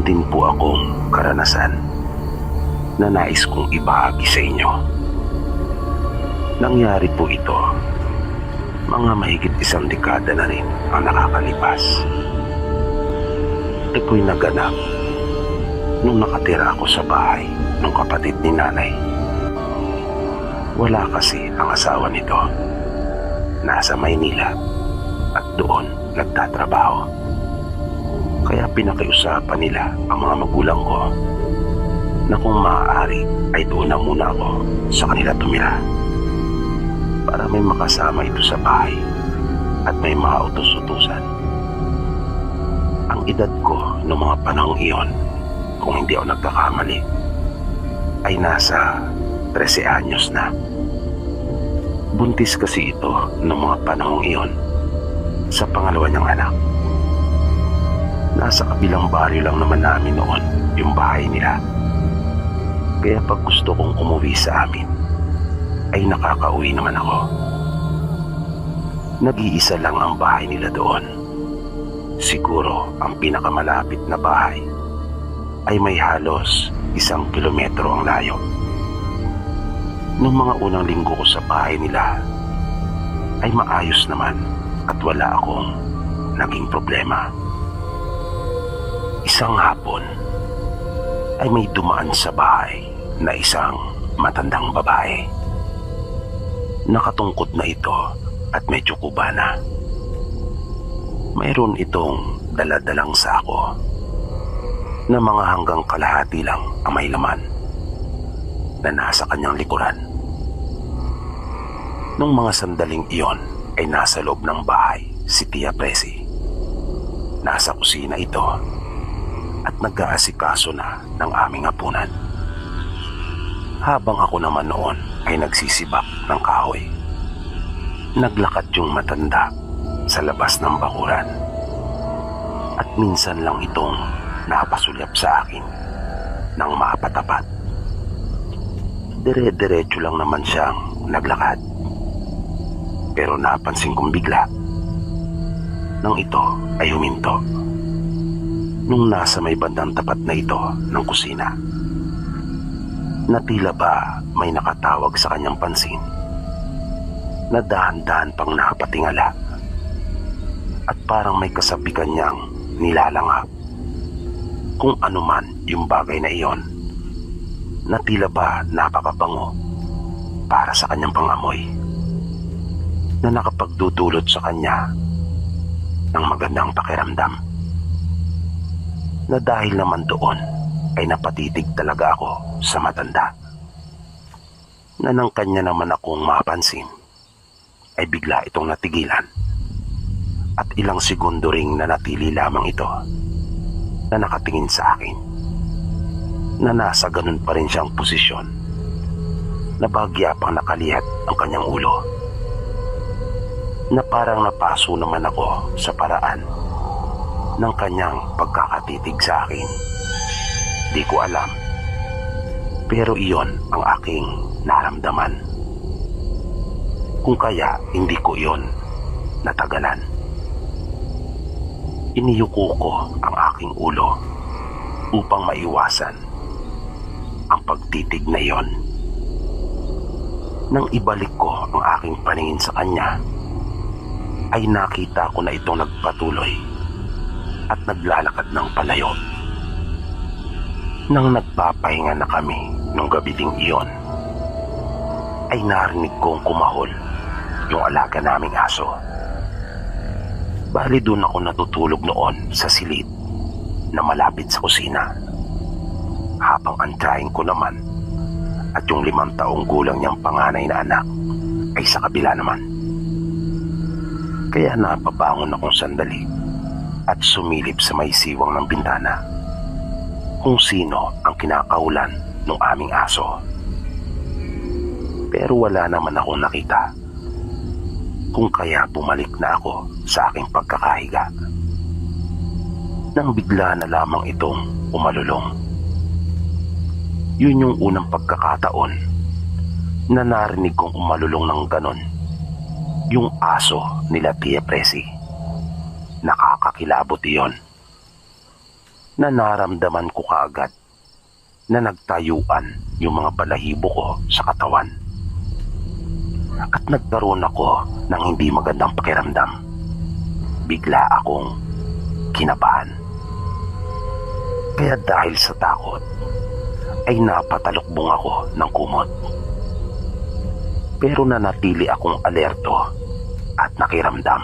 Mayroon din po akong karanasan na nais kong ibahagi sa inyo. Nangyari po ito, mga mahigit 1 dekada na rin ang nakakalipas. Ito'y naganap nung nakatira ako sa bahay ng kapatid ni nanay. Wala kasi ang asawa nito. Nasa Maynila at doon nagtatrabaho. Kaya pinakiusapan nila ang mga magulang ko na kung maaari ay doon na muna ako sa kanila tumira para may makasama ito sa bahay at may mautos-utusan. Ang edad ko noong mga panahong iyon, kung hindi ako nagkakamali, ay nasa 13 anyos na. Buntis kasi ito noong mga panahong iyon sa pangalawa niyang anak. Nasa kabilang baryo lang naman namin noon yung bahay nila. Kaya pag gusto kong umuwi sa amin, ay nakakauwi naman ako. Nag-iisa lang ang bahay nila doon. Siguro ang pinakamalapit na bahay ay may halos 1 kilometro ang layo. Noong mga unang linggo ko sa bahay nila, ay maayos naman at wala akong naging problema. Isang hapon ay may dumaan sa bahay na isang matandang babae. Nakatungkod na ito at medyo kubana. Mayroon itong daladalang sako na mga hanggang kalahati lang ang may laman na nasa kanyang likuran. Nung mga sandaling iyon ay nasa loob ng bahay si Tia Presi. Nasa kusina ito at nag-aasikaso na ng aming hapunan. Habang ako naman noon ay nagsisibak ng kahoy. Naglakad yung matanda sa labas ng bakuran at minsan lang itong nakapasulyap sa akin ng mapatapat. Dire-diretso lang naman siyang naglakad. Pero napansin kong bigla nang ito ay huminto. Nung nasa may bandang tapat na ito ng kusina, na tila ba may nakatawag sa kanyang pansin, na dahan-dahan pang nakapatingala at parang may kasabikan niyang nilalangap kung ano man yung bagay na iyon, na tila ba napakabango para sa kanyang pangamoy, na nakapagdudulot sa kanya ng magandang pakiramdam. Na dahil naman doon ay napatitig talaga ako sa matanda, na nang kanya naman akong mapansin ay bigla itong natigilan at ilang segundo ring nanatili lamang ito na nakatingin sa akin, na nasa ganun pa rin siyang posisyon, na bahagya pang nakalihat ang kanyang ulo, na parang napaso naman ako sa paraan ng kanyang pagkakatitig sa akin. Di ko alam, pero iyon ang aking naramdaman. Kung kaya hindi ko iyon natagalan. Iniyuko ko ang aking ulo upang maiwasan ang pagtitig na iyon. Nang ibalik ko ang aking paningin sa kanya, ay nakita ko na itong nagpatuloy at naglalakad ng palayo. Nang nagpapahinga na kami nung gabi ding iyon, ay narinig kong kumahol yung alaga naming aso. Bali doon ako natutulog noon sa silid na malapit sa kusina, habang antayin ko naman at yung 5 taong gulang niyang panganay na anak ay sa kabila naman. Kaya napabangon akong sandali at sumilip sa may siwang ng bintana kung sino ang kinakaulan ng aming aso. Pero wala naman akong nakita, kung kaya bumalik na ako sa aking pagkakahiga. Nang bigla na lamang itong umalulong. Yun yung unang pagkakataon na narinig kong umalulong ng ganon yung aso nila Tia Presi. Nakakakilabot iyon. na naramdaman ko kaagad na nagtayuan yung mga balahibo ko sa katawan. At nagkaroon ako ng hindi magandang pakiramdam. Bigla akong kinabahan. Kaya dahil sa takot, ay napatalukbong ako ng kumot. Pero nanatili akong alerto at nakiramdam.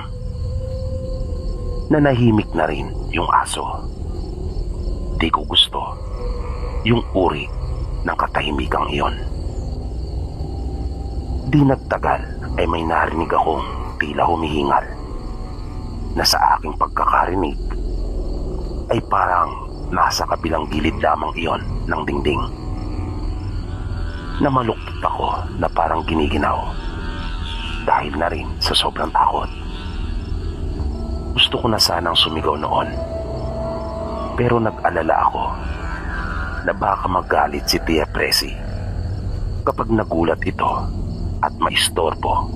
Nanahimik na rin yung aso. Di ko gusto yung uri ng katahimikang iyon. Di nagtagal ay may narinig akong tila humihingal na sa aking pagkakarinig ay parang nasa kabilang gilid lamang iyon ng dingding. Namaluktot ako na parang giniginaw dahil na rin sa sobrang takot. Gusto ko na sanang sumigaw noon, pero nag-alala ako na baka magalit si Tia Presi kapag nagulat ito at maistorbo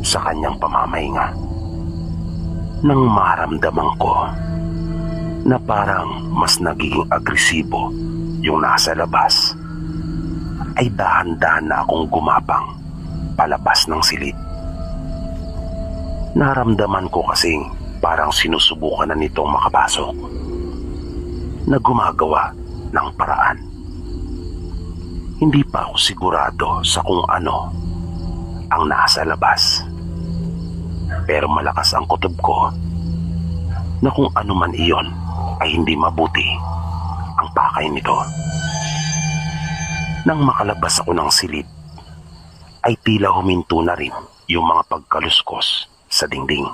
sa kanyang pamamahinga. Nang maramdaman ko na parang mas nagiging agresibo yung nasa labas, ay dahan-dahan na akong gumapang palabas ng silid. Naramdaman ko kasing parang sinusubukan na nitong makapasok, na gumagawa ng paraan. Hindi pa ako sigurado sa kung ano ang nasa labas, pero malakas ang kutob ko na kung ano man iyon ay hindi mabuti ang pakay nito. Nang makalabas ako ng silid, ay tila huminto na rin yung mga pagkaluskos sa dingding.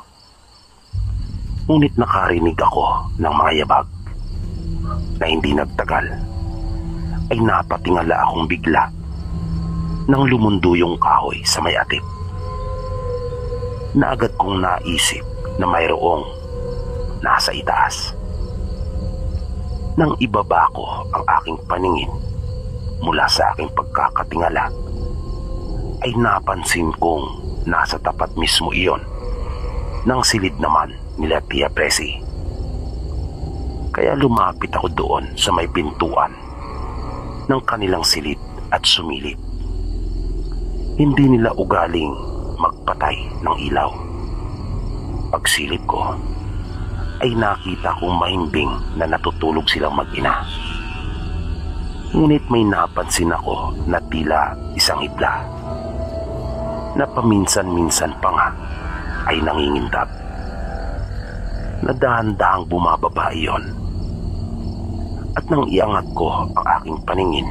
Ngunit nakarinig ako ng mga yabag na hindi nagtagal ay napatingala akong bigla nang lumundo yung kahoy sa may atip. Na agad kong naisip na mayroong nasa itaas. Nang ibaba ko ang aking paningin mula sa aking pagkakatingala, ay napansin kong nasa tapat mismo iyon ng silid naman nila Tia Presi. Kaya lumapit ako doon sa may pintuan ng kanilang silid at sumilip. Hindi nila ugaling magpatay ng ilaw. Pagsilip ko, ay nakita kong mahimbing na natutulog silang mag-ina. Ngunit may napansin ako na tila isang hibla na paminsan-minsan pa nga ay nangingintab. Na dahan-dahang bumababa iyon. At nang iangat ko ang aking paningin,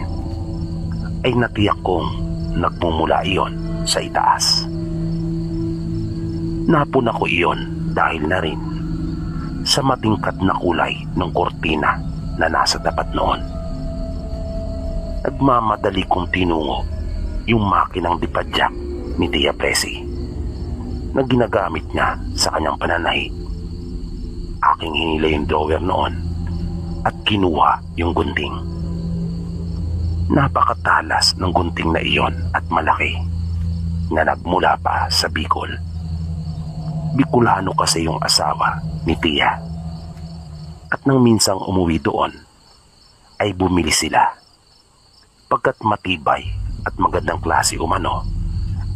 ay natiyak kong nagmumula iyon sa itaas. Napuna ko iyon dahil na rin sa matingkad na kulay ng kortina na nasa tapat noon. Nagmamadali kong tinungo yung makinang dipadyak ni Tia Presi na ginagamit niya sa kanyang pananahi. Aking hinila yung drawer noon at kinuha yung gunting. Napakatalas ng gunting na iyon at malaki na nagmula pa sa Bicol. Bicolano kasi yung asawa ni Tia. At nang minsang umuwi doon, ay bumili sila. Pagkat matibay at magandang klase umano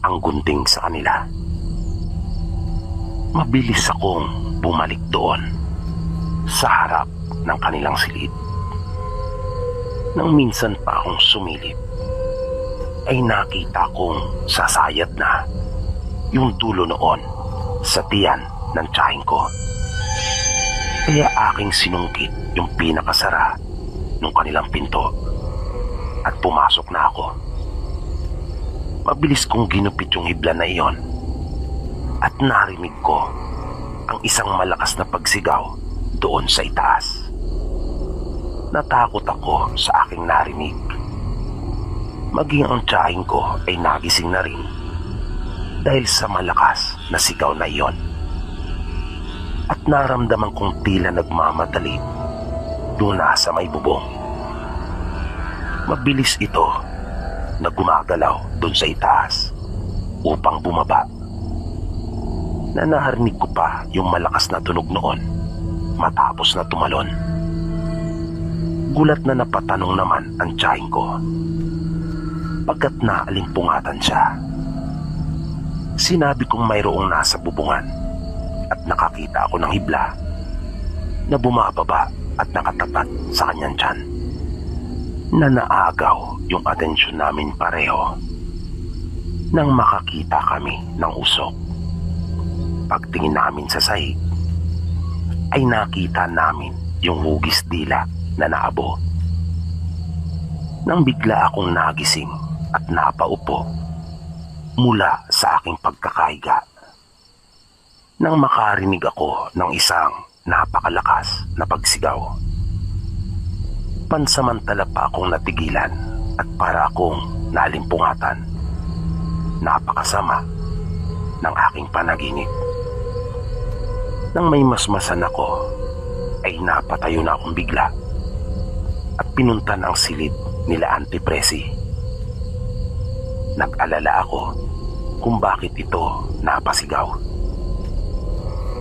ang gunting sa kanila. Mabilis akong bumalik doon sa harap ng kanilang silid. Nang minsan pa akong sumilip, ay nakita kong sasayad na yung dulo noon sa tiyan ng tiyahin ko. Kaya aking sinungkit yung pinakasara ng kanilang pinto at pumasok na ako. Mabilis kong ginupit yung hibla na iyon at narinig ko ang isang malakas na pagsigaw doon sa itaas. Natakot ako sa aking narinig. Maging ang tiyahin ko ay nagising na rin dahil sa malakas na sigaw na iyon. At naramdaman kong tila nagmamadali doon nasa may bubong. Mabilis ito na gumagalaw doon sa itaas upang bumaba. Na narinig ko pa yung malakas na tunog noon matapos na tumalon. Gulat na napatanong naman ang tiyahin ko. Pagkat naalimpungatan siya, sinabi kong mayroong nasa bubungan at nakakita ako ng hibla na bumababa at nakatapat sa kanyang tiyan, na naagaw yung atensyon namin pareho nang makakita kami ng usok. Pagtingin namin sa sahig, ay nakita namin yung hugis dila na naabo. Nang bigla akong nagising at napaupo mula sa aking pagkakahiga, nang makarinig ako ng isang napakalakas na pagsigaw. Pansamantala pa akong natigilan at para akong nalimpungatan. Napakasama ng aking panaginip. Nang may masmasan ako, ay napatayo na akong bigla at pinuntan ang silid nila Auntie Presi. Nag-alala ako kung bakit ito napasigaw.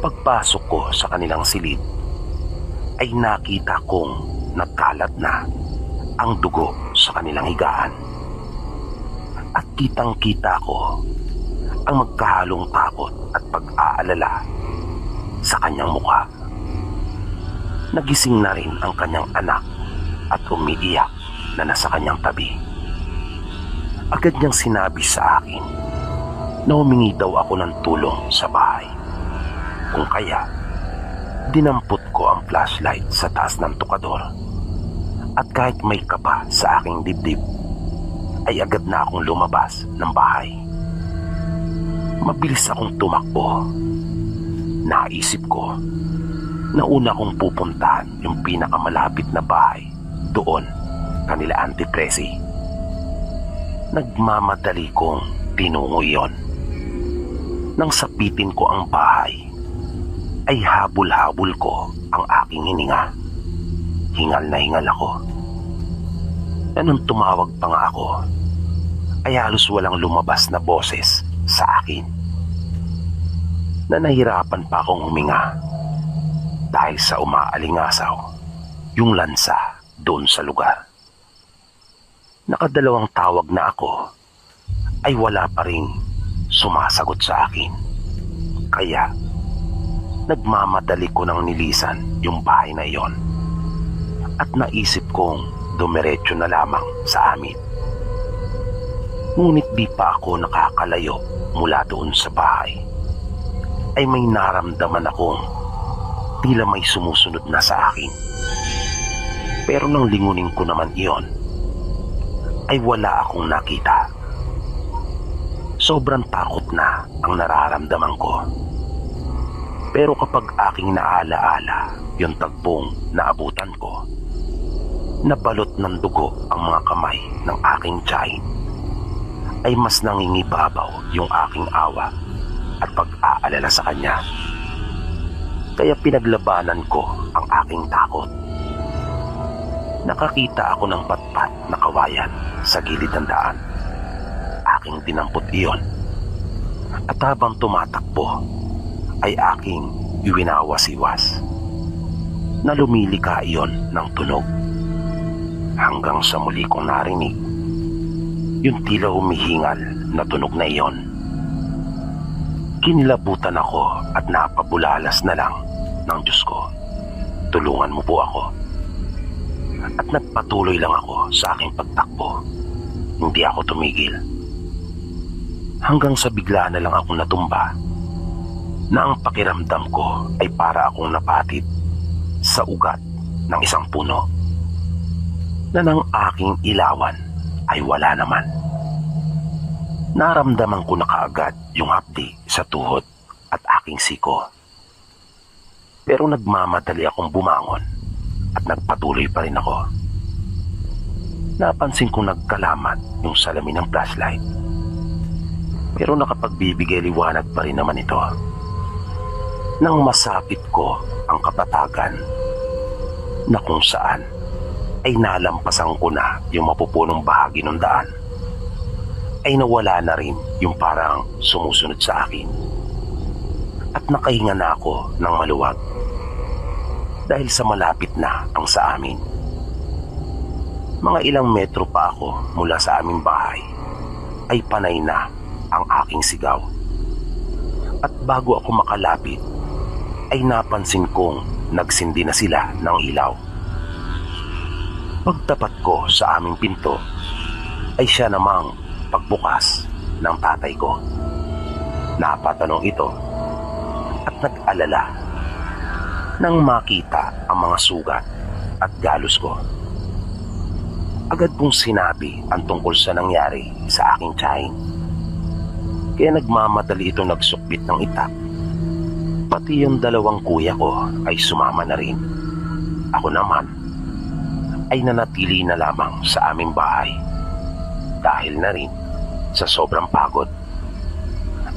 Pagpasok ko sa kanilang silid, ay nakita kong nagkalat na ang dugo sa kanilang higaan. At kitang-kita ko ang magkahalong takot at pag-aalala sa kanyang mukha. Nagising na rin ang kanyang anak at umiiyak na nasa kanyang tabi. Agad niyang sinabi sa akin na humingi daw ako ng tulong sa bahay. Kung kaya, dinampot ko ang flashlight sa taas ng tukador at kahit may kaba sa aking dibdib, ay agad na akong lumabas ng bahay. Mabilis akong tumakbo. Naisip ko na una kong pupuntahan yung pinakamalapit na bahay doon kanila Auntie Presi. Nagmamadali kong tinungo iyon. Nang sapitin ko ang bahay, ay habol-habol ko ang aking hininga. Hingal na hingal ako. Nung tumawag pa nga ako, ay halos walang lumabas na boses sa akin. Na nahirapan pa akong huminga dahil sa umaalingasaw yung lansa doon sa lugar. Nakadalawang tawag na ako ay wala pa ring sumasagot sa akin. Kaya nagmamadali ko nang nilisan yung bahay na iyon at naisip kong dumiretso na lamang sa amin. Ngunit di pa ako nakakalayo mula doon sa bahay, ay may naramdaman akong tila may sumusunod na sa akin. Pero nang lingunin ko naman iyon, ay wala akong nakita. Sobrang takot na ang nararamdaman ko. Pero kapag aking naalaala yung tagpong naabutan ko, nabalot ng dugo ang mga kamay ng aking tiyahin, ay mas nangingibabaw yung aking awa at pag-aalala sa kanya. Kaya pinaglabanan ko ang aking takot. Nakakita ako ng patpat na kawayan sa gilid ng daan. Aking dinampot iyon. At habang tumatakbo, ay aking iwinawas-iwas na lumilika iyon ng tunog. Hanggang sa muli kong narinig yung tila humihingal na tunog na iyon. Kinilabutan ako at napabulalas na lang ng Diyos ko. Tulungan mo po ako. At nagpatuloy lang ako sa aking pagtakbo. Hindi ako tumigil. Hanggang sa bigla na lang akong natumba na ang pakiramdam ko ay para akong napatid sa ugat ng isang puno na ng aking ilawan ay wala naman. Naramdaman ko na kaagad yung hapdi sa tuhod at aking siko. Pero nagmamadali akong bumangon at nagpatuloy pa rin ako. Napansin kong nagkalamat yung salamin ng flashlight. Pero nakapagbibigay liwanag pa rin naman ito. Nang masapit ko ang kapatagan na kung saan ay nalampasan ko na yung mapupunong bahagi ng daan, ay nawala na rin yung parang sumusunod sa akin. At nakahinga na ako ng maluwag dahil sa malapit na ang sa amin. Mga ilang metro pa ako mula sa aming bahay ay panay na ang aking sigaw. At bago ako makalapit ay napansin kong nagsindi na sila ng ilaw. Pagtapat ko sa aming pinto ay siya namang pagbukas ng tatay ko. Napatanong ito at nag-alala nang makita ang mga sugat at galos ko. Agad kong sinabi ang tungkol sa nangyari sa aking tiyahin. Kaya nagmamadali itong nagsukbit ng itak. Pati yung dalawang kuya ko ay sumama na rin. Ako naman ay nanatili na lamang sa aming bahay dahil na rin sa sobrang pagod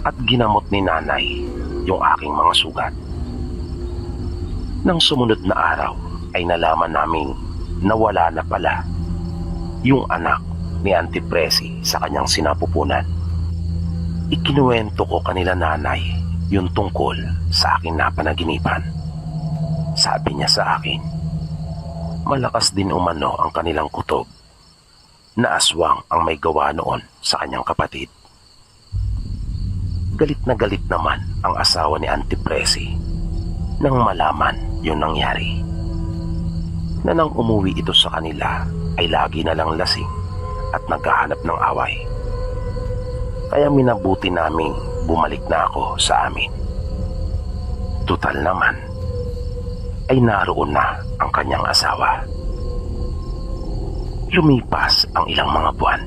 at ginamot ni nanay yung aking mga sugat. Nang sumunod na araw ay nalaman naming nawala na pala yung anak ni Auntie Presi sa kanyang sinapupunan. Ikinuwento ko kanila nanay yung tungkol sa aking napanaginipan. Sabi niya sa akin, malakas din umano ang kanilang kutob na aswang ang may gawa noon sa kanyang kapatid. Galit na galit naman ang asawa ni Auntie Presi nang malaman yung nangyari. Na nang umuwi ito sa kanila ay lagi na lang lasing at naghahanap ng away. Kaya minabuti naming bumalik na ako sa amin. Tutal naman ay naroon na ang kanyang asawa. Lumipas ang ilang mga buwan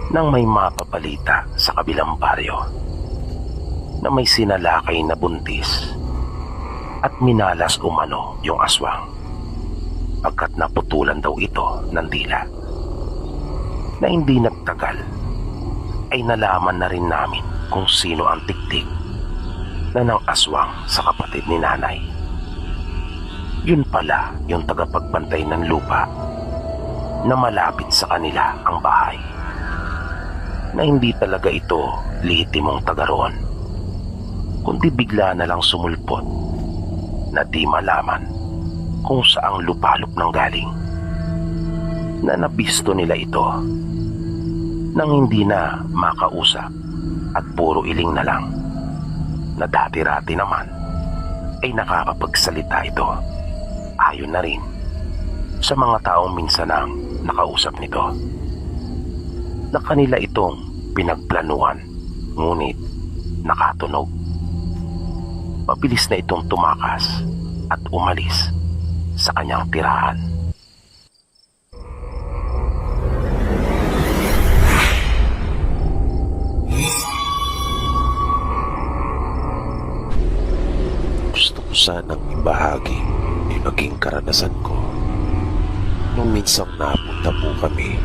nang may mapabalita sa kabilang baryo na may sinalakay na buntis at minalas umano yung aswang pagkat naputulan daw ito ng dila. Na hindi nagtagal ay nalaman na rin namin kung sino ang tiktik na ng aswang sa kapatid ni nanay. Yun pala yung tagapagbantay ng lupa na malapit sa kanila ang bahay. Na hindi talaga ito lehitimong taga roon, kundi bigla na lang sumulpot na di malaman kung saang lupalop nang galing. Na nabisto nila ito nang hindi na makausap at puro iling na lang, na dati-rati naman ay nakakapagsalita ito ayon na rin sa mga taong minsan nang nakausap nito. Na kanila itong pinagplanuhan ngunit nakatunog. Mabilis na itong tumakas at umalis sa kanyang tirahan. Gusto ko sanang ibahagi yung naging karanasan ko nung minsang napunta po kami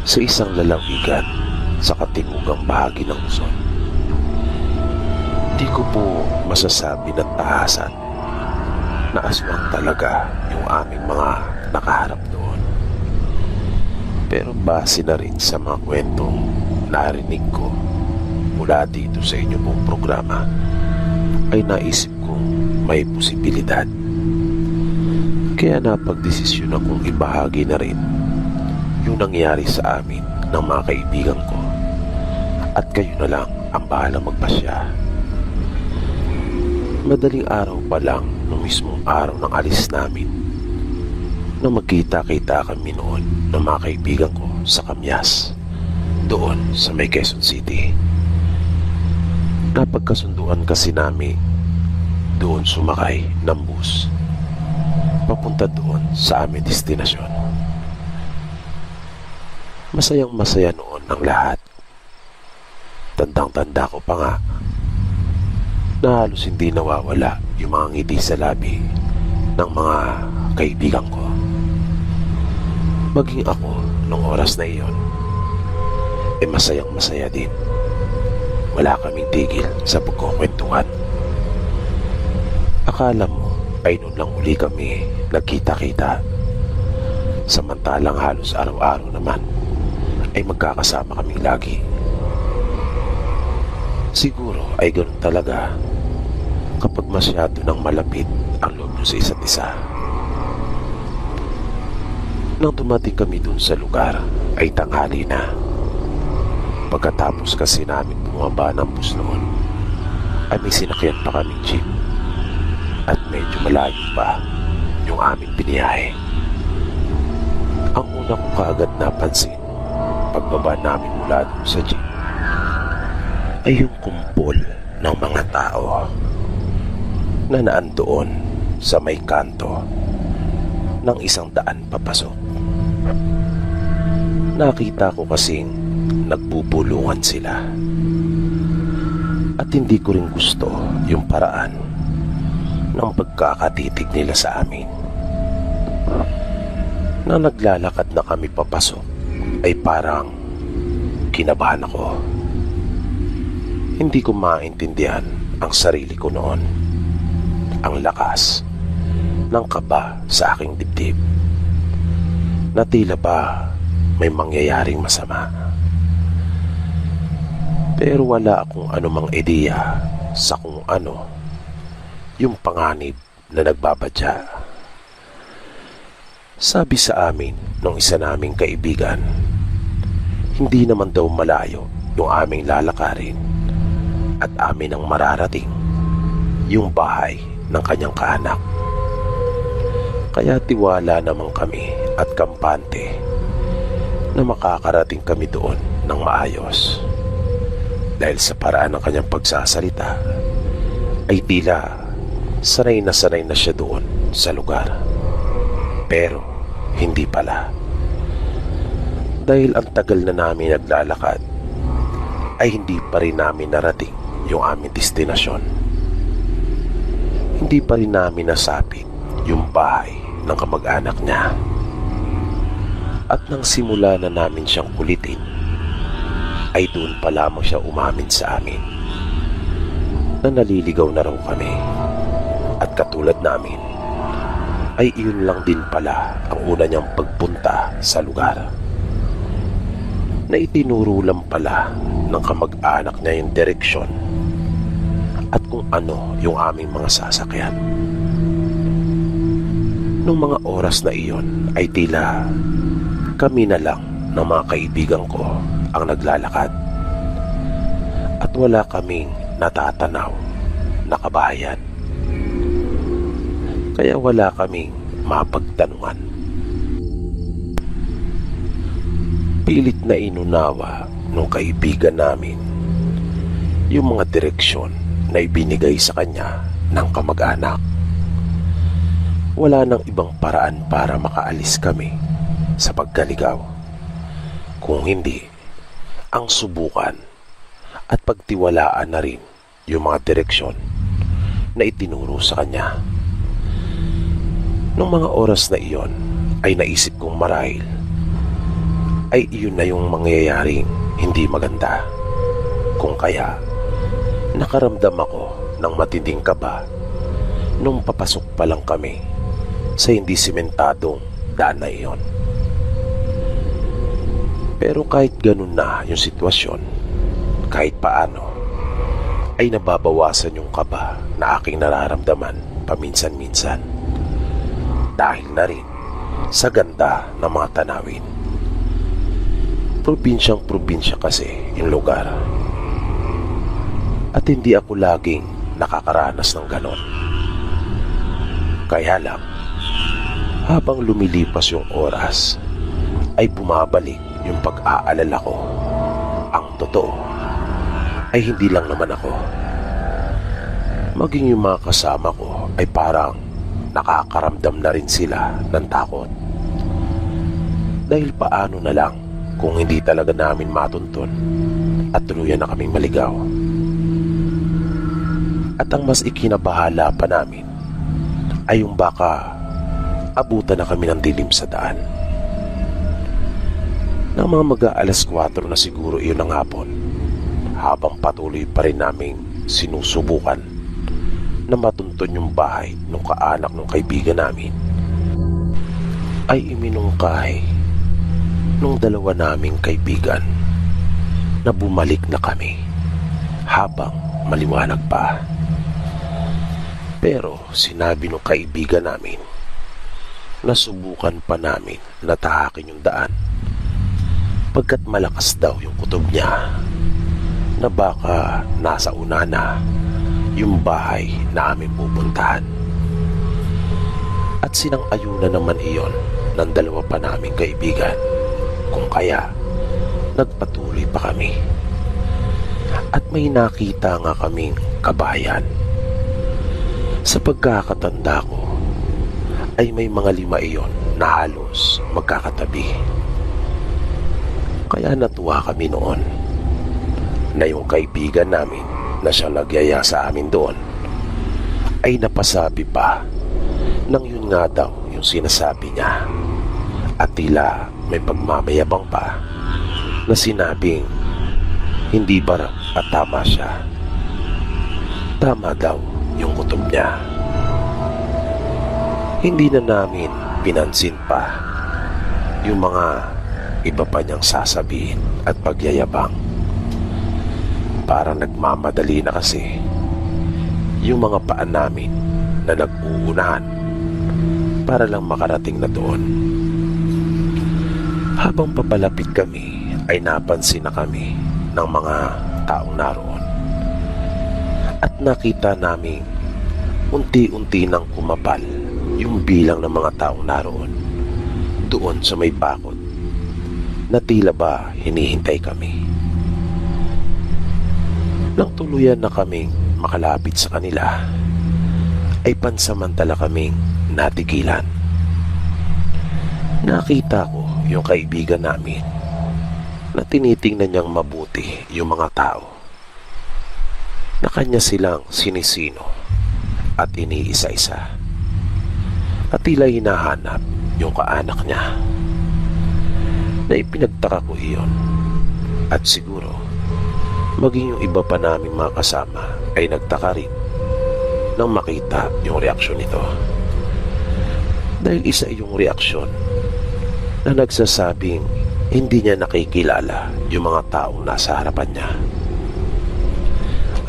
sa isang lalawigan sa katimugang bahagi ng Luzon. Di ko po masasabi na tahasan na aswang talaga yung aming mga nakaharap doon. Pero base na rin sa mga kwentong narinig ko mula dito sa inyo pong programa, ay naisip kong may posibilidad. Kaya napagdesisyon akong ibahagi na rin yung nangyari sa amin ng mga kaibigan ko, at kayo na lang ang bahala magpasya. Madaling araw pa lang nung mismong araw ng alis namin na magkita-kita kami noon ng mga kaibigan ko sa Kamyas, doon sa may Quezon City. Napagkasunduan kasi namin doon sumakay ng bus papunta doon sa aming destinasyon. Masayang masaya noon ang lahat. Tandang-tanda ko pa nga na halos hindi nawawala yung mga ngiti sa labi ng mga kaibigan ko. Maging ako nung oras na iyon, masayang masaya din. Wala kaming tigil sa pagkukwentuhan. Akala mo ay noon lang uli kami nagkita-kita, samantalang halos araw-araw naman ay magkakasama kaming lagi. Siguro ay ganoon talaga kapag masyado nang malapit ang loob nyo sa isa't isa. Nang dumating kami dun sa lugar ay tanghali na. Pagkatapos kasi namin bumaba ng bus noon ay may sinakyan pa kaming jeep at medyo malayo pa yung aming biniyahe. Ang una ko kaagad napansin pagbaba namin mula dun sa jeep ay yung kumpol ng mga tao na naandoon sa may kanto ng 100 papasok. Nakita ko kasing nagbubulungan sila at hindi ko rin gusto yung paraan ng pagkakatitig nila sa amin. Nang naglalakad na kami papasok ay parang kinabahan ako. Hindi ko maintindihan ang sarili ko noon. Ang lakas ng kaba sa aking dibdib na tila ba may mangyayaring masama. Pero wala akong anumang ideya sa kung ano yung panganib na nagbabadya. Sabi sa amin ng isa naming kaibigan, hindi naman daw malayo yung aming lalakarin at amin ang mararating yung bahay ng kanyang kaanak. Kaya tiwala naman kami at kampante na makakarating kami doon ng maayos. Dahil sa paraan ng kanyang pagsasalita ay tila sanay na siya doon sa lugar. Pero hindi pala. Dahil ang tagal na namin naglalakad ay hindi pa rin namin narating yung aming destinasyon. Hindi pa rin namin nasapit yung bahay ng kamag-anak niya. At nang simula na namin siyang kulitin, ay doon pa lamang siya umamin sa amin na naliligaw na raw kami. At katulad namin, ay iyon lang din pala ang una niyang pagpunta sa lugar. Na itinuro lang pala ng kamag-anak niya yung direksyon at kung ano yung aming mga sasakyan. Nung mga oras na iyon ay tila kami na lang ng mga kaibigan ko ang naglalakad at wala kaming natatanaw na kabahayan. Kaya wala kaming mapagtanungan. Pilit na inunawa nung kaibigan namin yung mga direksyon na ibinigay sa kanya ng kamag-anak. Wala nang ibang paraan para makaalis kami sa pagkaligaw, kung hindi ang subukan at pagtiwalaan na rin yung mga direksyon na itinuro sa kanya. Nung mga oras na iyon ay naisip kong marahil ay iyon na yung mangyayaring hindi maganda. Kung kaya nakaramdam ako ng matinding kaba nung papasok pa lang kami sa hindi simentadong daan na iyon. Pero kahit ganun na yung sitwasyon, kahit paano ay nababawasan yung kaba na aking nararamdaman paminsan-minsan dahil na rin sa ganda ng mga tanawin. Probinsyang probinsya kasi yung lugar at hindi ako laging nakakaranas ng ganon. Kaya lang, habang lumilipas yung oras ay bumabalik yung pag-aalala ko. Ang totoo ay hindi lang naman ako, maging yung mga kasama ko ay parang nakakaramdam na rin sila ng takot. Dahil paano na lang kung hindi talaga namin matuntun at tuluyan na kaming maligaw. At ang mas ikinabahala pa namin ay yung baka abutan na kami ng dilim sa daan. Nang mga mag-aalas 4 na siguro iyon ng hapon, habang patuloy pa rin naming sinusubukan na matuntun yung bahay ng kaanak ng kaibigan namin, ay iminungkahi nung dalawa naming kaibigan na bumalik na kami habang maliwanag pa. Pero sinabi ng kaibigan namin nasubukan pa namin na tahakin yung daan pagkat malakas daw yung kutob niya na baka nasa una na yung bahay na aming pupuntahan. At sinang-ayunan naman iyon ng dalawa pa naming kaibigan, kung kaya nagpatuloy pa kami. At may nakita nga kaming kabayan. Sa pagkakatanda ko ay may mga 5 iyon na halos magkakatabi. Kaya natuwa kami noon na yung kaibigan namin na siyang nagyaya sa amin doon ay napasabi pa nang yun nga daw yung sinasabi niya, at tila may pagmamayabang pa na sinabing hindi ba raw at tama siya. Tama daw yung kutob niya. Hindi na namin pinansin pa yung mga iba pa niyang sasabihin at pagyayabang. Para nagmamadali na kasi yung mga paan namin na nag-uunahan para lang makarating na doon. Habang papalapit kami ay napansin na kami ng mga taong naroon. At nakita namin unti-unti nang kumapal yung bilang ng mga taong naroon doon sa may bakod na tila ba hinihintay kami. Nang tuluyan na kaming makalapit sa kanila ay pansamantala kaming natigilan. Nakita ko yung kaibigan namin na tinitingnan niyang mabuti yung mga tao na kanya silang sinisino at iniisa-isa, at tila hinahanap yung kaanak niya. Na ipinagtaka ko iyon, at siguro maging yung iba pa naming mga kasama ay nagtaka rin nang makita yung reaksyon nito. Dahil isa yung reaksyon na nagsasabing hindi niya nakikilala yung mga taong nasa harapan niya.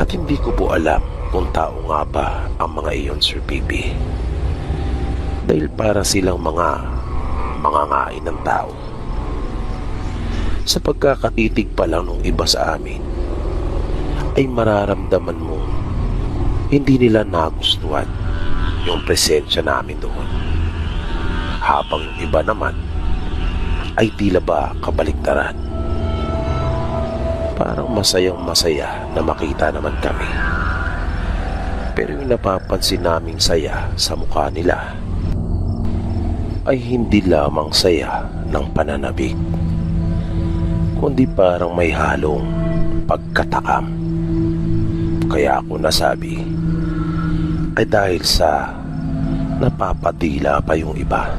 At hindi ko po alam kung tao nga ba ang mga iyon, Sir PB. Dahil para silang mga ngain ng tao. Sa pagkakatitig pa lang ng iba sa amin, ay mararamdaman mo hindi nila nagustuhan yung presensya namin doon. Habang yung iba naman ay tila ba kabaliktaran. Parang masayang masaya na makita naman kami. Pero yung napapansin naming saya sa mukha nila ay hindi lamang saya ng pananabik, kundi parang may halong pagkatakam. Kaya ako nasabi ay dahil sa napapadila pa yung iba.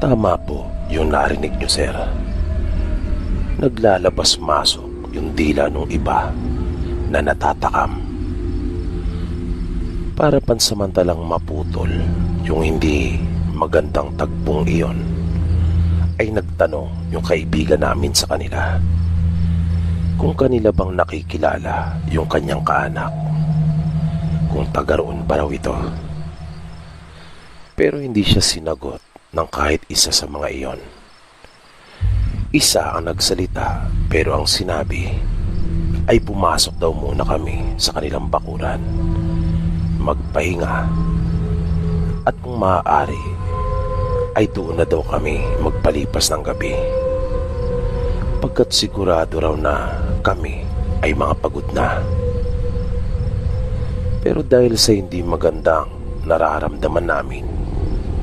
Tama po yung narinig nyo, sir. Naglalabas-masok yung dila ng iba na natatakam. Para pansamantalang maputol yung hindi magandang tagpong iyon, ay nagtanong yung kaibigan namin sa kanila kung kanila bang nakikilala yung kanyang kaanak, kung taga roon ba raw ito. Pero hindi siya sinagot ng kahit isa sa mga iyon. Isa ang nagsalita, pero ang sinabi ay pumasok daw muna kami sa kanilang bakuran, magpahinga, at kung maaari ay doon na daw kami magpalipas ng gabi, pagkat sigurado raw na kami ay mga pagod na. Pero dahil sa hindi magandang nararamdaman namin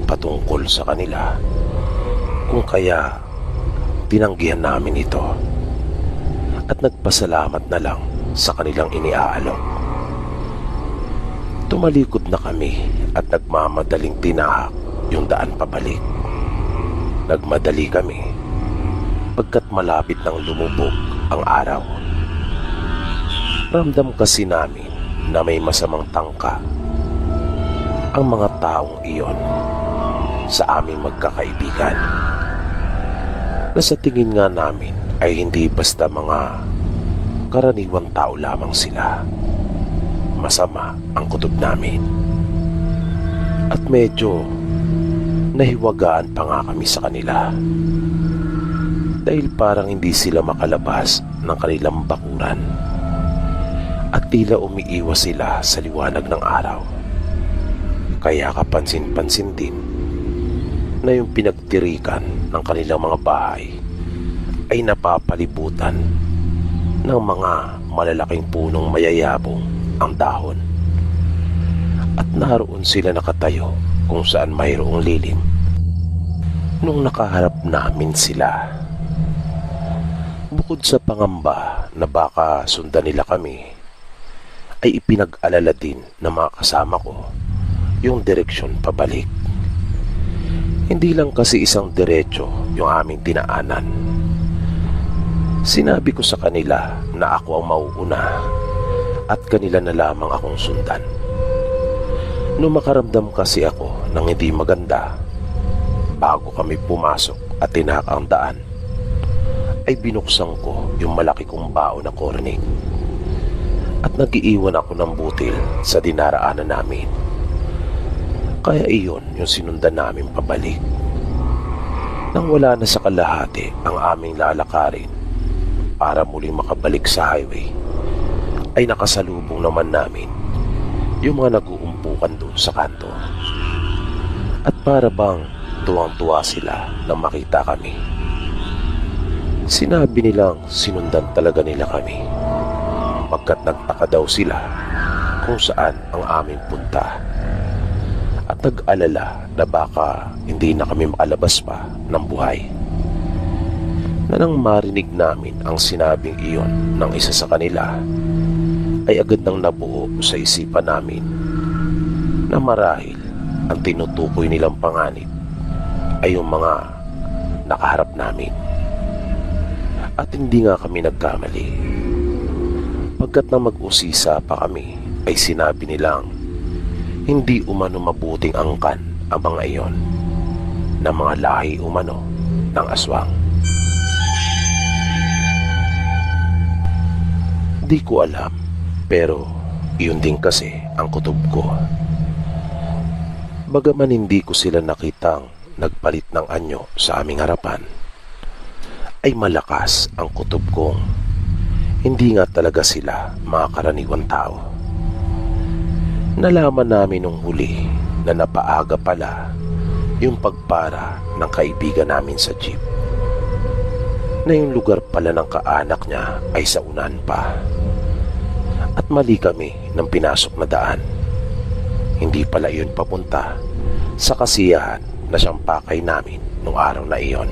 patungkol sa kanila, kung kaya tinanggihan namin ito at nagpasalamat na lang sa kanilang iniaalok. Tumalikod na kami at nagmamadaling tinahak yung daan pabalik. Nagmadali kami pagkat malapit nang lumubog ang araw. Ramdam kasi namin na may masamang tangka ang mga taong iyon sa aming magkakaibigan, na sa tingin nga namin ay hindi basta mga karaniwang tao lamang sila. Masama ang kutob namin. At medyo Nahiwagaan pa nga kami sa kanila. Dahil parang hindi sila makalabas ng kanilang bakuran. At tila umiiwas sila sa liwanag ng araw. Kaya kapansin-pansin din na yung pinagtirikan ng kanilang mga bahay ay napapalibutan ng mga malalaking punong mayayabong ang dahon. At naroon sila nakatayo kung saan mayroong lilim nung nakaharap namin sila. Bukod sa pangamba na baka sundan nila kami, ay ipinag-alala din ng mga kasama ko yung direksyon pabalik. Hindi lang kasi isang diretso yung aming dinaanan. Sinabi ko sa kanila na ako ang mauuna at kanila na lamang akong sundan. Nung makaramdam kasi ako ng hindi maganda, bago kami pumasok at tinaka ang daan, ay binuksan ko yung malaki kong bao na cornet at nag-iiwan ako ng butil sa dinaraanan namin. Kaya iyon yung sinundan namin pabalik. Nang wala na sa kalahati ang aming lalakarin para muling makabalik sa highway, ay nakasalubong naman namin yung mga nag-uumpukan doon sa kanto. At para bang tuwang-tuwa sila nang makita kami. Sinabi nilang sinundan talaga nila kami, pagkat nagtaka daw sila kung saan ang aming punta. At nag-alala na baka hindi na kami makalabas pa ng buhay. Na nang marinig namin ang sinabing iyon ng isa sa kanila, ay agad nang nabuo sa isipan namin na marahil ang tinutukoy nilang panganib ay yung mga nakaharap namin. At hindi nga kami nagkamali, pagkat nang mag-usisa pa kami ay sinabi nilang hindi umano mabuting angkan ang mga iyon na mga lahi umano ng aswang. Di ko alam, pero iyon din kasi ang kutob ko. Bagaman hindi ko sila nakitang nagpalit ng anyo sa aming harapan, ay malakas ang kutob kong hindi nga talaga sila mga karaniwang tao. Nalaman namin nung huli na napaaga pala yung pagpara ng kaibigan namin sa jeep, na yung lugar pala ng kaanak niya ay sa unan pa. At mali kami ng pinasok na daan. Hindi pala iyon papunta sa kasiyahan na siyang pakay namin nung araw na iyon,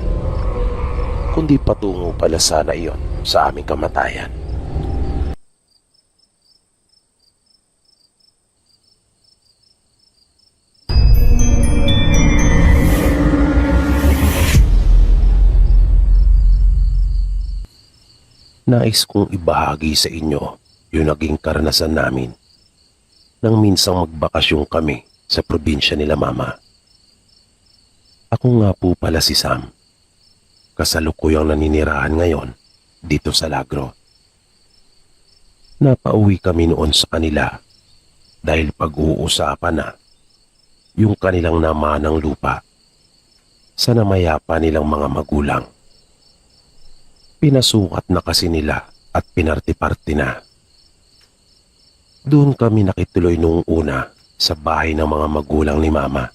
kundi patungo pala sana iyon sa aming kamatayan. Nais kong ibahagi sa inyo yung naging karanasan namin nang minsang magbakasyon kami sa probinsya nila mama. Ako nga po pala si Sam, kasalukuyang naninirahan ngayon dito sa Lagro. Napauwi kami noon sa kanila dahil pag-uusapan na yung kanilang namanang lupa sa namayapa nilang mga magulang. Pinasukat na kasi nila at pinarti-parti na. Doon kami nakituloy noong una sa bahay ng mga magulang ni mama,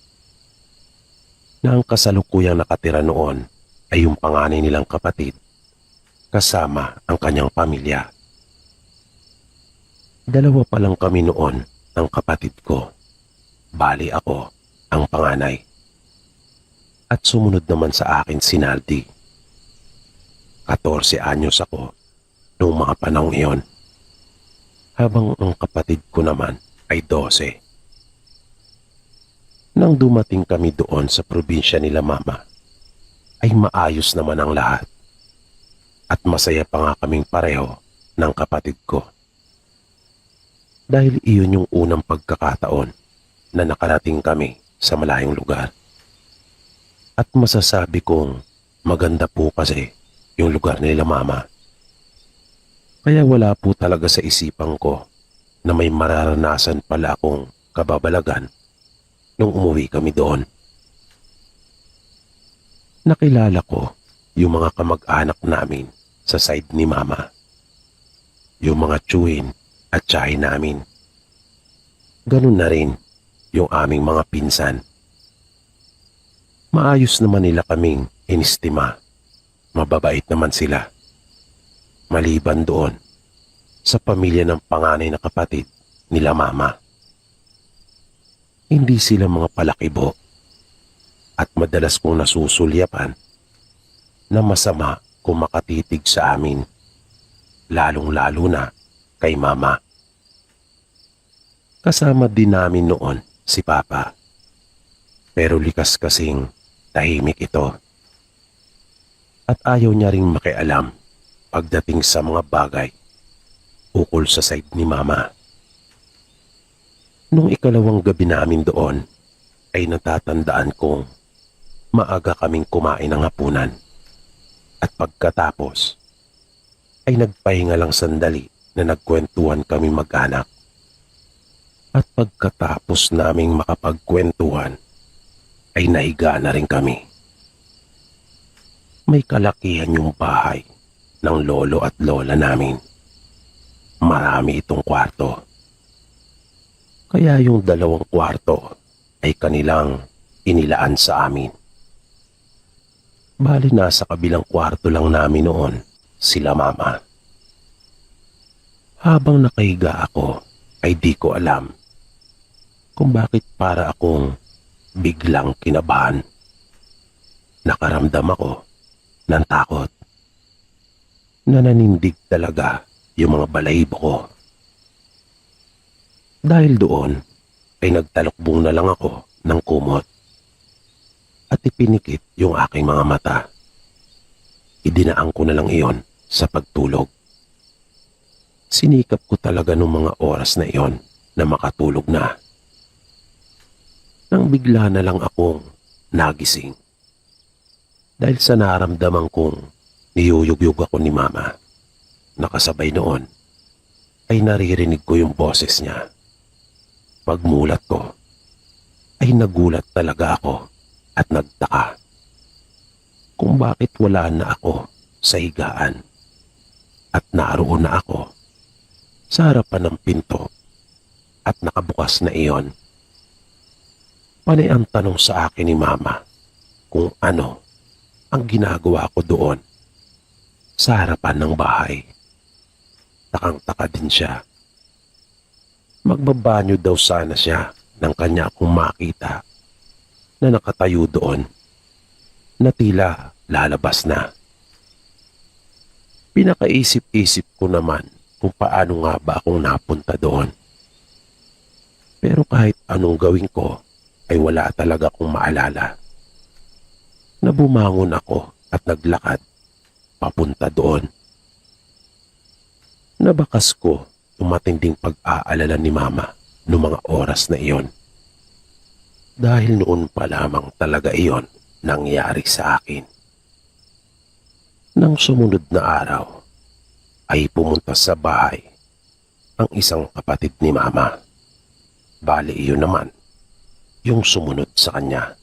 na ang kasalukuyang nakatira noon ay yung panganay nilang kapatid kasama ang kanyang pamilya. Dalawa pa lang kami noon ng kapatid ko, bali ako ang panganay. At sumunod naman sa akin si Naldi. 14 anyos ako noong mga panahong iyon, habang ang kapatid ko naman ay 12. Nang dumating kami doon sa probinsya nila mama, ay maayos naman ang lahat. At masaya pa nga kaming pareho ng kapatid ko. Dahil iyon yung unang pagkakataon na nakarating kami sa malayong lugar. At masasabi kong maganda po kasi yung lugar nila mama. Kaya wala po talaga sa isipan ko na may mararanasan pala akong kababalagan nung umuwi kami doon. Nakilala ko yung mga kamag-anak namin sa side ni Mama. Yung mga tsuhin at tiyahin namin. Ganun na rin yung aming mga pinsan. Maayos naman nila kaming inistima. Mababait naman sila. Maliban doon sa pamilya ng panganay na kapatid nila Mama. Hindi sila mga palakibo at madalas kong nasusulyapan na masama kung makatitig sa amin, lalong-lalo na kay Mama. Kasama din namin noon si Papa, pero likas kasing tahimik ito at ayaw niya ring makialam pagdating sa mga bagay ukol sa side ni Mama. Nung ikalawang gabi namin doon, ay natatandaan kong maaga kaming kumain ng hapunan. At pagkatapos, ay nagpahinga lang sandali na nagkwentuhan kami mag-anak. At pagkatapos naming makapagkwentuhan, ay nahiga na rin kami. May kalakihan yung bahay ng lolo at lola namin. Marami itong kwarto. Kaya yung 2 kwarto ay kanilang inilaan sa amin. Bali nasa kabilang kwarto lang namin noon sila Mama. Habang nakahiga ako ay di ko alam kung bakit para akong biglang kinabahan. Nakaramdam ako ng takot. Nananindig talaga yung mga balahibo ko. Dahil doon ay nagtalokbong na lang ako ng kumot at ipinikit yung aking mga mata. Idinaan ko na lang iyon sa pagtulog. Sinikap ko talaga nung mga oras na iyon na makatulog na. Nang bigla na lang akong nagising. Dahil sa naramdaman kong niyuyugyug ako ni Mama. Nakasabay noon ay naririnig ko yung boses niya. Pagmulat ko ay nagulat talaga ako at nagtaka kung bakit wala na ako sa higaan at naroon na ako sa harapan ng pinto at nakabukas na iyon. Panay ang tanong sa akin ni Mama kung ano ang ginagawa ko doon sa harapan ng bahay. Takang-taka din siya. Magbabanyo daw sana siya nang kanya akong makita na nakatayo doon na tila lalabas na. Pinakaisip-isip ko naman kung paano nga ba akong napunta doon. Pero kahit anong gawin ko ay wala talaga akong maalala. Nabumangon ako at naglakad papunta doon. Nabakas ko yung matinding pag-aalala ni Mama noong mga oras na iyon. Dahil noon pa lamang talaga iyon nangyari sa akin. Nang sumunod na araw, ay pumunta sa bahay ang isang kapatid ni Mama. Bali iyon naman yung sumunod sa kanya.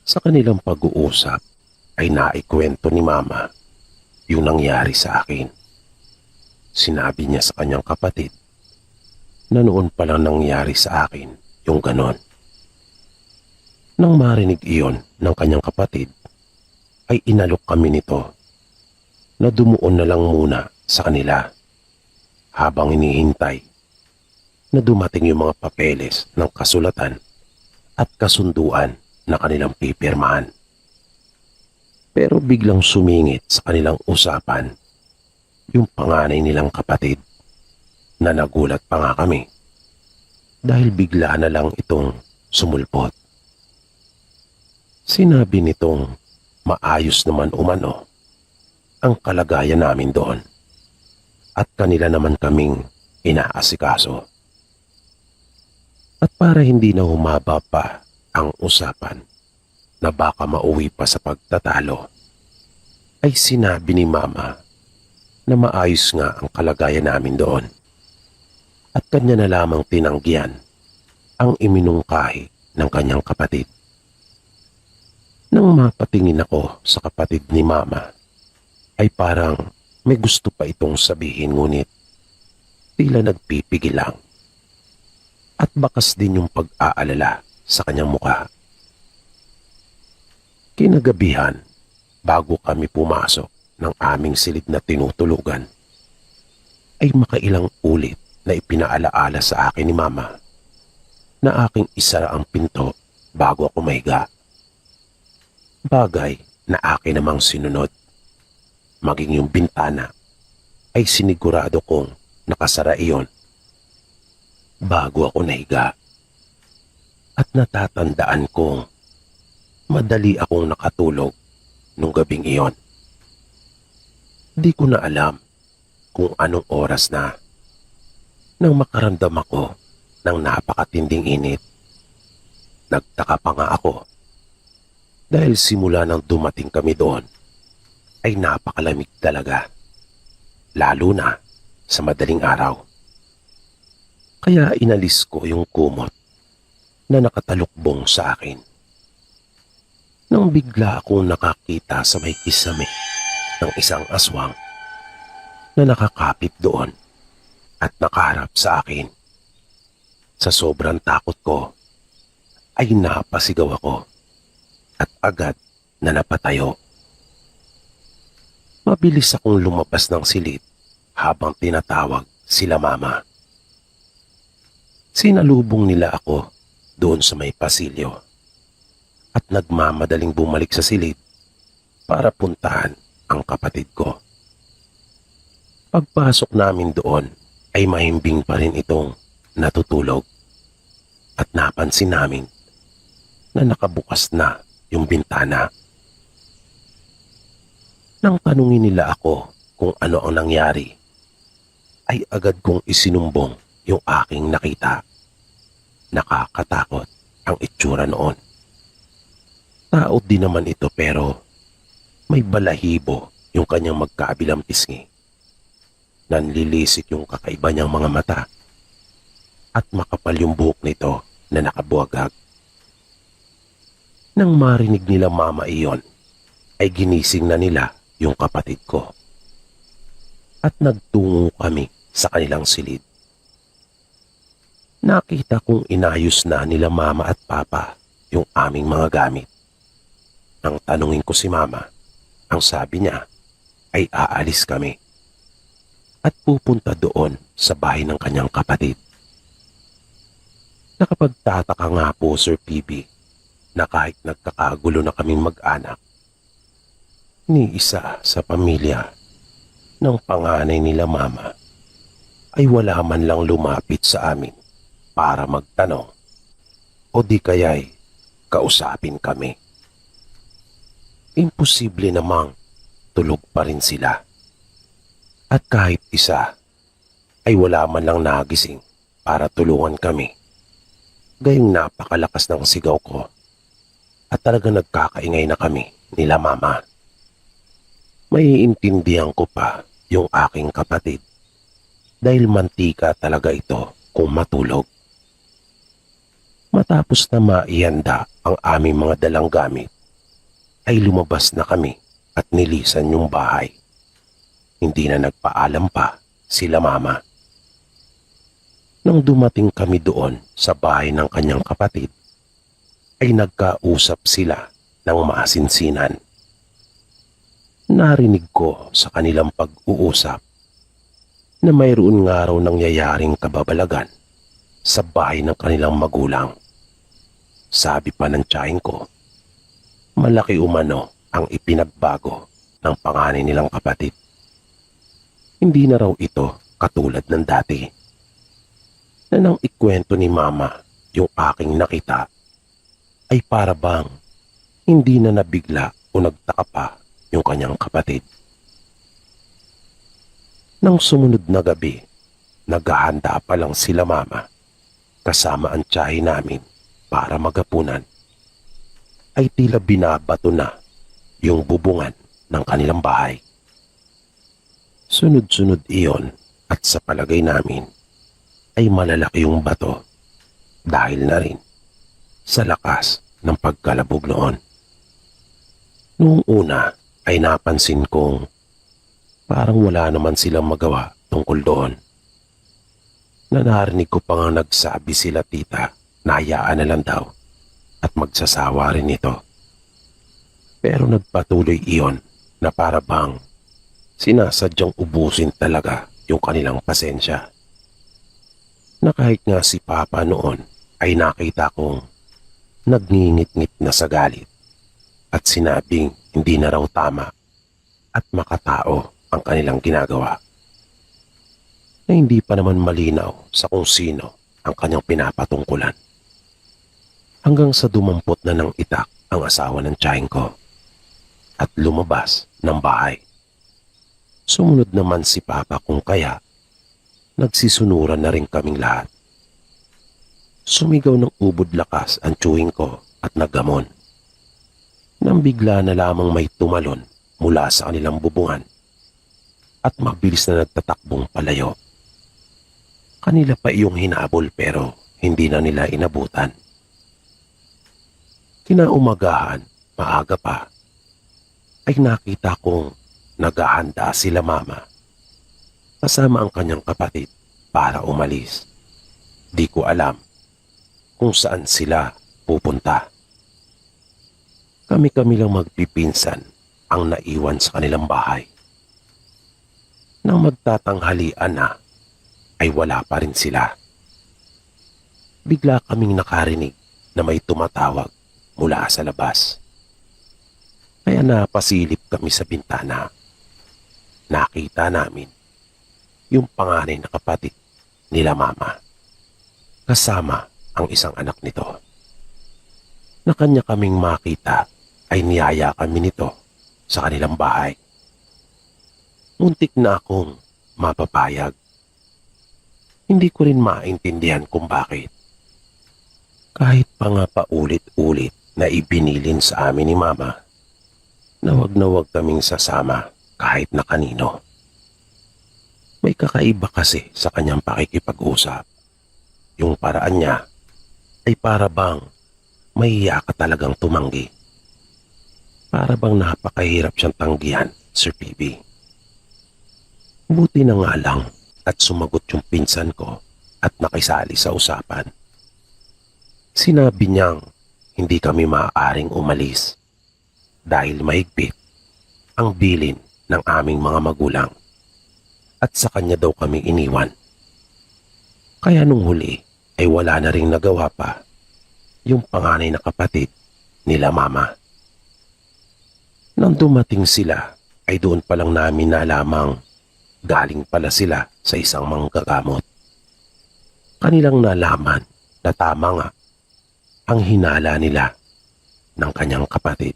Sa kanilang pag-uusap ay naikwento ni Mama yung nangyari sa akin. Sinabi niya sa kanyang kapatid na noon pa lang nangyari sa akin yung ganon. Nang marinig iyon ng kanyang kapatid, ay inalok kami nito na dumuon na lang muna sa kanila habang hinihintay na dumating yung mga papeles ng kasulatan at kasunduan na kanilang pipirmahan. Pero biglang sumingit sa kanilang usapan yung panganay nilang kapatid na nagulat pa nga kami dahil bigla na lang itong sumulpot. Sinabi nitong maayos naman umano ang kalagayan namin doon at kanila naman kaming inaasikaso. At para hindi na humaba pa ang usapan na baka mauwi pa sa pagtatalo, ay sinabi ni Mama na maayos nga ang kalagayan namin doon at kanya na lamang tinanggihan ang iminungkahi ng kanyang kapatid. Nang mapatingin ako sa kapatid ni Mama, ay parang may gusto pa itong sabihin ngunit tila nagpipigil lang. At bakas din yung pag-aalala sa kanyang mukha. Kinagabihan, bago kami pumasok ng aming silid na tinutulugan, ay makailang ulit na ipinaalaala sa akin ni Mama na aking isara ang pinto bago ako mahiga. Bagay na akin namang sinunod. Maging yung bintana ay sinigurado kong nakasara iyon bago ako nahiga. At natatandaan kong madali akong nakatulog nung gabing iyon. Di ko na alam kung anong oras na nang makaramdam ako ng napakatinding init. Nagtaka pa nga ako dahil simula nang dumating kami doon ay napakalamig talaga, lalo na sa madaling araw. Kaya inalis ko yung kumot na nakatalukbong sa akin. Nang bigla akong nakakita sa may kisame ng isang aswang na nakakapit doon at nakaharap sa akin. Sa sobrang takot ko ay napasigaw ako at agad na napatayo. Mabilis akong lumabas ng silid habang tinatawag sila Mama. Sinalubong nila ako doon sa may pasilyo at nagmamadaling bumalik sa silid para puntahan ang kapatid ko. Pagpasok namin doon ay mahimbing pa rin itong natutulog at napansin namin na nakabukas na yung bintana. Nang tanungin nila ako kung ano ang nangyari, ay agad kong isinumbong yung aking nakita. Nakakatakot ang itsura noon. Tao din naman ito pero may balahibo yung kanyang magkaabilang pisngi. Nanlilisik yung kakaiba niyang mga mata at makapal yung buhok nito na nakabuwagag. Nang marinig nila Mama iyon, ay ginising na nila yung kapatid ko. At nagtungo kami sa kanilang silid. Nakita kong inayos na nila Mama at Papa yung aming mga gamit. Nang tanungin ko si Mama, ang sabi niya ay aalis kami at pupunta doon sa bahay ng kanyang kapatid. Nakapagtataka nga po, Sir PB, na kahit nagkakagulo na kaming mag-anak, ni isa sa pamilya ng panganay nila Mama ay wala man lang lumapit sa amin para magtanong o di kaya'y kausapin kami. Imposible namang tulog pa rin sila. At kahit isa ay wala man lang nagising para tulungan kami. Gayong napakalakas ng sigaw ko at talagang nagkakaingay na kami nila Mama. Maiintindihan ko pa yung aking kapatid dahil mantika talaga ito kung matulog. Matapos na maihanda ang aming mga dalang gamit, ay lumabas na kami at nilisan yung bahay. Hindi na nagpaalam pa sila Mama. Nang dumating kami doon sa bahay ng kanyang kapatid, ay nagkausap sila ng maasinsinan. Narinig ko sa kanilang pag-uusap na mayroon nga raw nangyayaring kababalagan sa bahay ng kanilang magulang. Sabi pa ng tiyahin ko, malaki umano ang ipinagbago ng panganay nilang kapatid. Hindi na raw ito katulad ng dati. Na nang ikwento ni Mama yung aking nakita, ay para bang hindi na nabigla o nagtaka pa yung kanyang kapatid. Nang sumunod na gabi, naghahanda pa lang sila Mama kasama ang tiyahin namin para maghapunan, ay tila binabato na yung bubungan ng kanilang bahay. Sunod-sunod iyon at sa palagay namin ay malalaki yung bato dahil na rin sa lakas ng pagkalabog noon. Noong una ay napansin kong parang wala naman silang magawa tungkol doon. Narinig ko pa nga nagsabi sila tita na hayaan na lang daw at magsasawa rin ito. Pero nagpatuloy iyon na para bang sinasadyang ubusin talaga yung kanilang pasensya. Na kahit nga si Papa noon ay nakita kong nagngingit-ngit na sa galit at sinabing hindi na raw tama at makatao ang kanilang ginagawa. Na hindi pa naman malinaw sa kung sino ang kanyang pinapatungkulan. Hanggang sa dumampot na ng itak ang asawa ng tiyahin ko at lumabas ng bahay. Sumunod naman si Papa kung kaya nagsisunuran na rin kaming lahat. Sumigaw ng ubod lakas ang tiyuhin ko at naggamon. Nang bigla na lamang may tumalon mula sa kanilang bubungan at mabilis na nagtatakbong palayo. Kanila pa iyong hinabol pero hindi na nila inabutan. Kinaumagahan, maaga pa, ay nakita kong naghahanda sila mama kasama ang kanyang kapatid para umalis. Di ko alam kung saan sila pupunta. Kami-kami lang magpipinsan ang naiwan sa kanilang bahay. Nang magtatanghalian na, ay wala pa rin sila. Bigla kaming nakarinig na may tumatawag mula sa labas. Kaya napasilip kami sa bintana. Nakita namin yung panganay na kapatid nila mama kasama ang isang anak nito. Na kanya kaming makita ay niyaya kami nito sa kanilang bahay. Muntik na akong mapapayag. Hindi ko rin maintindihan kung bakit. Kahit pa nga paulit-ulit na ibinilin sa amin ni Mama na wag kaming sasama kahit na kanino. May kakaiba kasi sa kanyang pakikipag-usap. Yung paraan niya ay para bang mahiya ka talagang tumanggi. Para bang napakahirap siyang tanggihan, Sir PB. Buti na nga lang at sumagot yung pinsan ko at nakisali sa usapan. Sinabi niyang hindi kami maaaring umalis dahil mahigpit ang bilin ng aming mga magulang at sa kanya daw kami iniwan. Kaya nung huli ay wala na ring nagawa pa yung panganay na kapatid nila mama. Nang dumating sila ay doon pa lang namin nalamang galing pala sila sa isang manggagamot. Kanilang nalaman na tama nga ang hinala nila ng kanyang kapatid.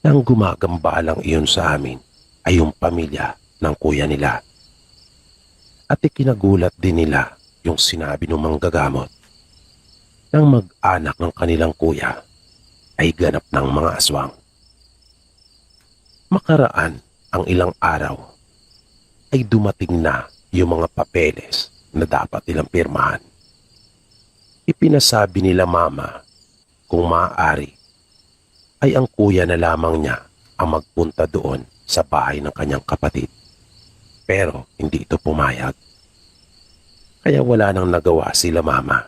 Nang gumagamba lang iyon sa amin ay yung pamilya ng kuya nila. At ikinagulat din nila yung sinabi ng manggagamot nang mag-anak ng kanilang kuya ay ganap ng mga aswang. Makaraan ang ilang araw ay dumating na yung mga papeles na dapat nilang pirmahan. Ipinasabi nila mama kung maaari ay ang kuya na lamang niya ang magpunta doon sa bahay ng kanyang kapatid. Pero hindi ito pumayag. Kaya wala nang nagawa sila mama.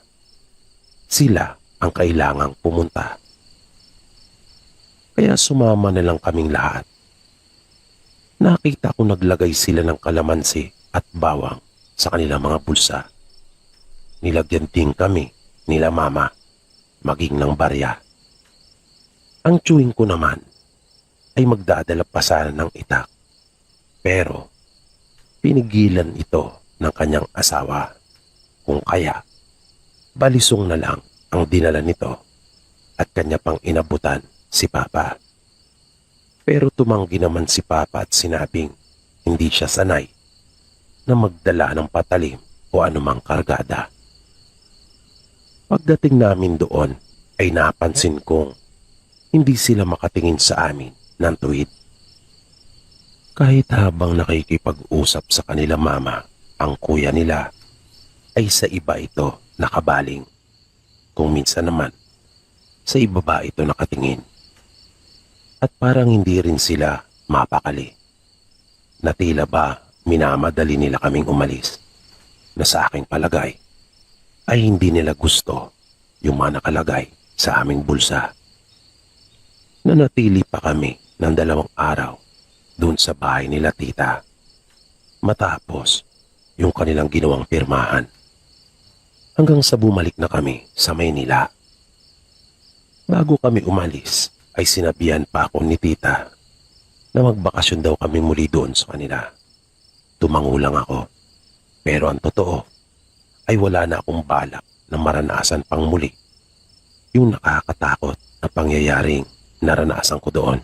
Sila ang kailangang pumunta. Kaya sumama na lang kaming lahat. Nakita ko naglagay sila ng kalamansi at bawang sa kanilang mga bulsa. Nilagyan din kami nila mama, maging ng barya. Ang tiyuhin ko naman ay magdadala pa sana ng itak. Pero pinigilan ito ng kanyang asawa. Kung kaya, balisong na lang ang dinala nito at kanya pang inabutan si Papa. Pero tumanggi naman si Papa at sinabing hindi siya sanay na magdala ng patalim o anumang kargada. Pagdating namin doon ay napansin kong hindi sila makatingin sa amin ng tuwid. Kahit habang nakikipag-usap sa kanila mama, ang kuya nila ay sa iba ito nakabaling. Kung minsan naman, sa ibaba ito nakatingin. At parang hindi rin sila mapakali. Na tila ba minamadali nila kaming umalis, na sa aking palagay ay hindi nila gusto yung mga nakalagay sa aming bulsa. Nanatili pa kami ng 2 araw doon sa bahay nila tita, matapos yung kanilang ginawang pirmahan, hanggang sa bumalik na kami sa Maynila. Bago kami umalis ay sinabihan pa ako ni tita na magbakasyon daw kami muli doon sa kanila. Tumango lang ako, pero ang totoo ay wala na akong balak na maranasan pang muli yung nakakatakot na pangyayaring naranasan ko doon.